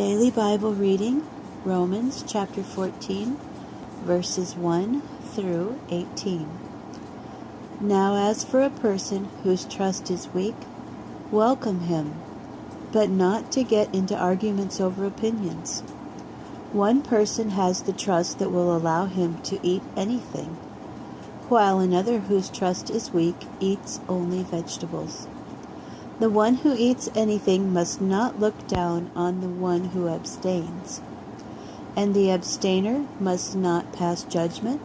Daily Bible reading, Romans chapter 14, verses 1 through 18. Now as for a person whose trust is weak, welcome him, but not to get into arguments over opinions. One person has the trust that will allow him to eat anything, while another whose trust is weak eats only vegetables. The one who eats anything must not look down on the one who abstains, and the abstainer must not pass judgment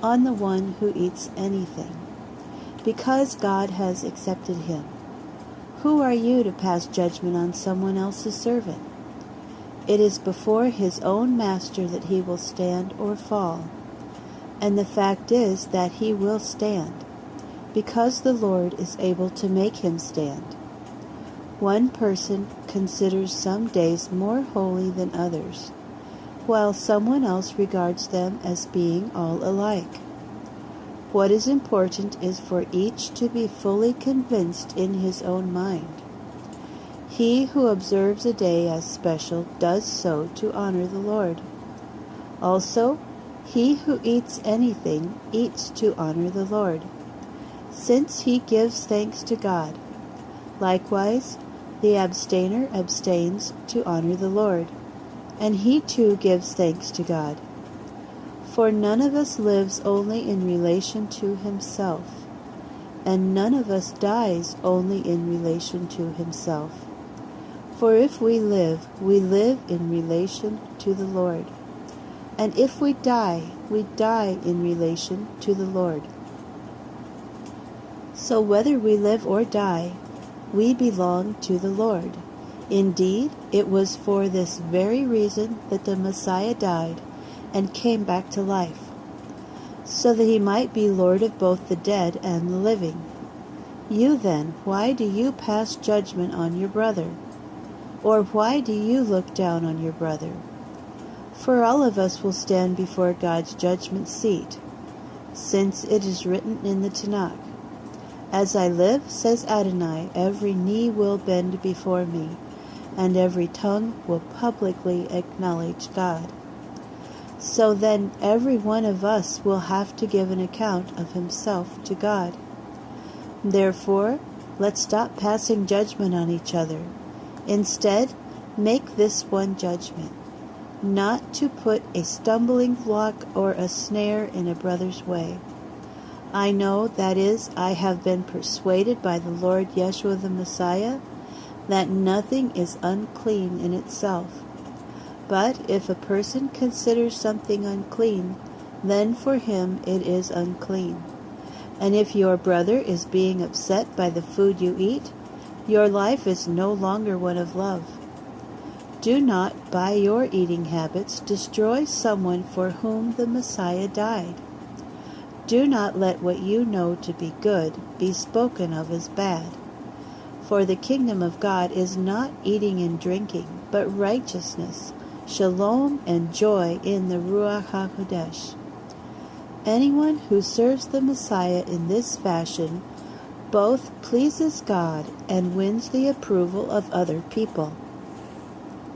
on the one who eats anything, because God has accepted him. Who are you to pass judgment on someone else's servant? It is before his own master that he will stand or fall, and the fact is that he will stand, because the Lord is able to make him stand. One person considers some days more holy than others, while someone else regards them as being all alike. What is important is for each to be fully convinced in his own mind. He who observes a day as special does so to honor the Lord. Also, he who eats anything eats to honor the Lord, since he gives thanks to God. Likewise, the abstainer abstains to honor the Lord, and he too gives thanks to God. For none of us lives only in relation to himself, and none of us dies only in relation to himself. For if we live in relation to the Lord, and if we die in relation to the Lord. So whether we live or die, we belong to the Lord. Indeed, it was for this very reason that the Messiah died and came back to life, so that he might be Lord of both the dead and the living. You then, why do you pass judgment on your brother? Or why do you look down on your brother? For all of us will stand before God's judgment seat, since it is written in the Tanakh, "As I live, says Adonai, every knee will bend before me, and every tongue will publicly acknowledge God." So then every one of us will have to give an account of himself to God. Therefore, let's stop passing judgment on each other. Instead, make this one judgment: not to put a stumbling block or a snare in a brother's way. I know, that is, I have been persuaded by the Lord Yeshua the Messiah, that nothing is unclean in itself. But if a person considers something unclean, then for him it is unclean. And if your brother is being upset by the food you eat, your life is no longer one of love. Do not, by your eating habits, destroy someone for whom the Messiah died. Do not let what you know to be good be spoken of as bad. For the kingdom of God is not eating and drinking, but righteousness, shalom, and joy in the Ruach HaKodesh. Anyone who serves the Messiah in this fashion both pleases God and wins the approval of other people.